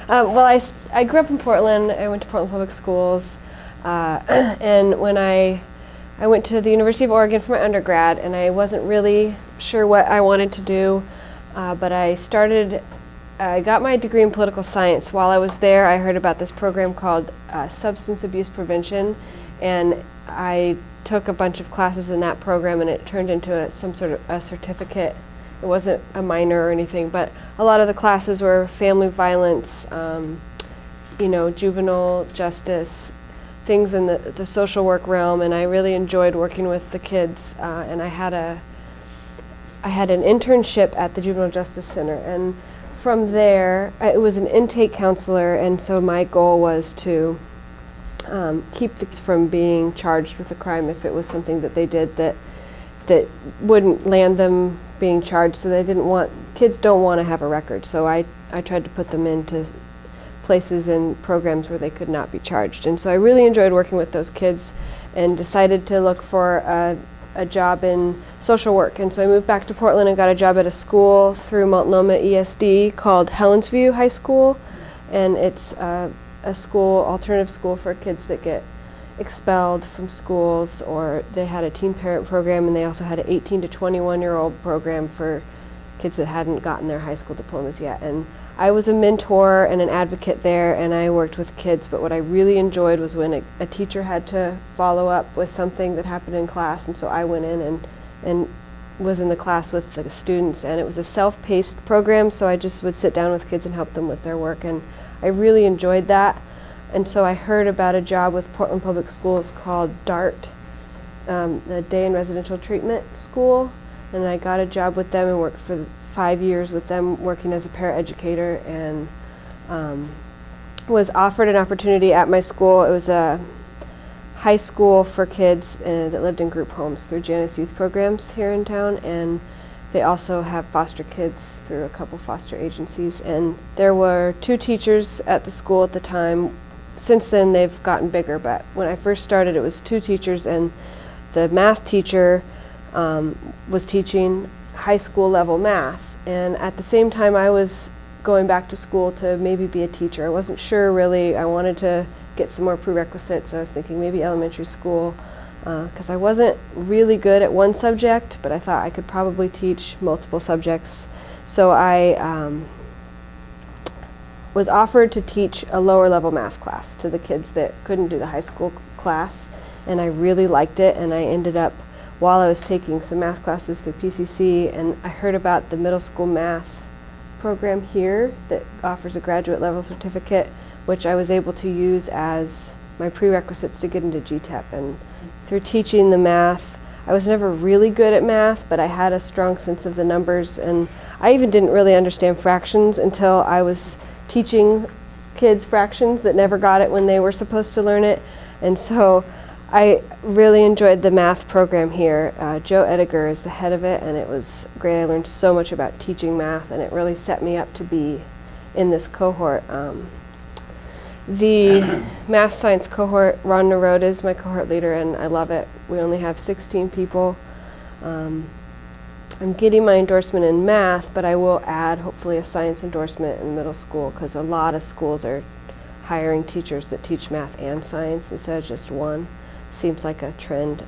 I grew up in Portland. I went to Portland Public Schools, and when I went to the University of Oregon for my undergrad, and I wasn't really sure what I wanted to do, but I got my degree in political science. While I was there, I heard about this program called Substance Abuse Prevention, and I took a bunch of classes in that program, and it turned into some sort of a certificate. It wasn't a minor or anything, but a lot of the classes were family violence, juvenile justice, things in the social work realm, and I really enjoyed working with the kids. And I had an internship at the Juvenile Justice Center, and from there, it was an intake counselor, and so my goal was to keep the kids from being charged with a crime if it was something that they did that wouldn't land them being charged. So kids don't want to have a record, so I tried to put them into places and programs where they could not be charged. And so I really enjoyed working with those kids and decided to look for a job in social work. And so I moved back to Portland and got a job at a school through Multnomah ESD called Helensview High School, and it's a alternative school for kids that get expelled from schools, or they had a teen parent program, and they also had an 18 to 21-year-old program for kids that hadn't gotten their high school diplomas yet. And I was a mentor and an advocate there, and I worked with kids, but what I really enjoyed was when a teacher had to follow up with something that happened in class, and so I went in and was in the class with the students, and it was a self-paced program, so I just would sit down with kids and help them with their work, and I really enjoyed that. And so I heard about a job with Portland Public Schools called DART, the Day in Residential Treatment School, and I got a job with them and worked for 5 years with them working as a paraeducator, and was offered an opportunity at my school. It was a high school for kids that lived in group homes through Janus Youth Programs here in town, and they also have foster kids through a couple foster agencies. And there were 2 teachers at the school at the time. Since then they've gotten bigger, but when I first started it was 2 teachers, and the math teacher was teaching high school level math, and at the same time I was going back to school to maybe be a teacher. I wasn't sure really. I wanted to get some more prerequisites. I was thinking maybe elementary school, because I wasn't really good at one subject, but I thought I could probably teach multiple subjects. So I was offered to teach a lower level math class to the kids that couldn't do the high school class, and I really liked it. And I ended up, while I was taking some math classes through PCC, and I heard about the middle school math program here that offers a graduate level certificate, which I was able to use as my prerequisites to get into GTEP. And through teaching the math, I was never really good at math, but I had a strong sense of the numbers, and I even didn't really understand fractions until I was teaching kids fractions that never got it when they were supposed to learn it. And so I really enjoyed the math program here. Joe Ediger is the head of it, and it was great. I learned so much about teaching math, and it really set me up to be in this cohort. The math science cohort, Ron Narode is my cohort leader, and I love it. We only have 16 people. I'm getting my endorsement in math, but I will add hopefully a science endorsement in middle school, because a lot of schools are hiring teachers that teach math and science instead of just one. Seems like a trend.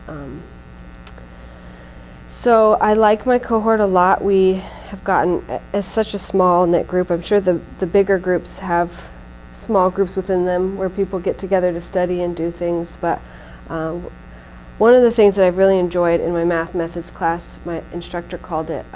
So I like my cohort a lot. We have gotten as such a small knit group. I'm sure the bigger groups have small groups within them where people get together to study and do things, but one of the things that I've really enjoyed in my math methods class, my instructor called it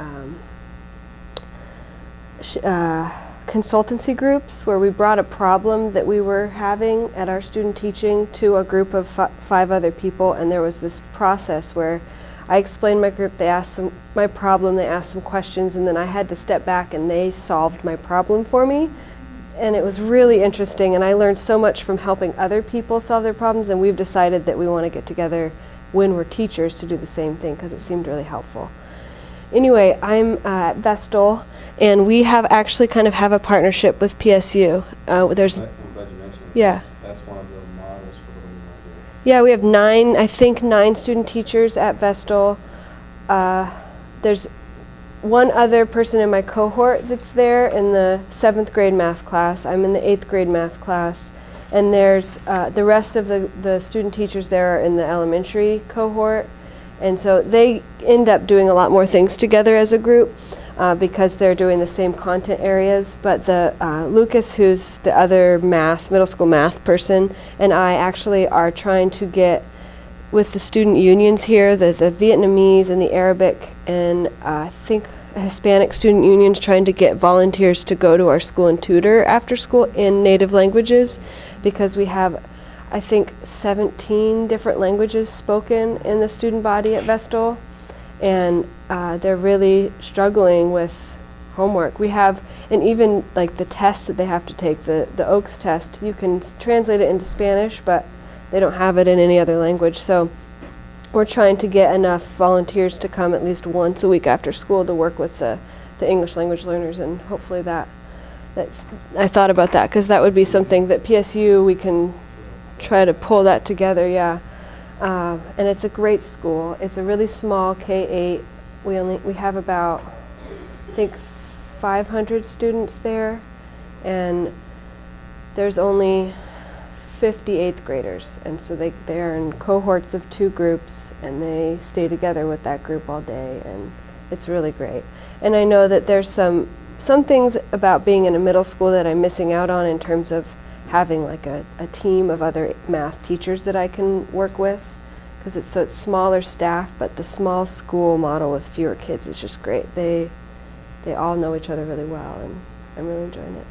consultancy groups, where we brought a problem that we were having at our student teaching to a group of 5 other people, and there was this process where I explained my group, they asked my problem, they asked some questions, and then I had to step back and they solved my problem for me. And it was really interesting, and I learned so much from helping other people solve their problems, and we've decided that we want to get together when we're teachers to do the same thing, because it seemed really helpful. Anyway, I'm at Vestal, and we have actually kind of have a partnership with PSU. I'm glad you mentioned it. Yeah. That's one of the models for what we want to do. Yeah, we have 9 student teachers at Vestal. There's one other person in my cohort that's there in the 7th grade math class. I'm in the 8th grade math class. And there's the rest of the student teachers there are in the elementary cohort. And so they end up doing a lot more things together as a group because they're doing the same content areas. But the Lucas, who's the other middle school math person, and I actually are trying to get with the student unions here, the Vietnamese and the Arabic and I think Hispanic student unions, trying to get volunteers to go to our school and tutor after school in native languages, because we have, I think, 17 different languages spoken in the student body at Vestal, and they're really struggling with homework. We have, and even like the tests that they have to take, the Oaks test, you can translate it into Spanish, but they don't have it in any other language. So we're trying to get enough volunteers to come at least once a week after school to work with the English language learners, and hopefully I thought about that because that would be something that PSU, we can try to pull that together, yeah. And it's a great school. It's a really small K-8. We have about, I think, 500 students there, and there's only 50 8th graders, and so they're in cohorts of 2 groups, and they stay together with that group all day, and it's really great. And I know that there's some things about being in a middle school that I'm missing out on in terms of having like a team of other math teachers that I can work with, because it's smaller staff, but the small school model with fewer kids is just great. They all know each other really well, and I'm really enjoying it.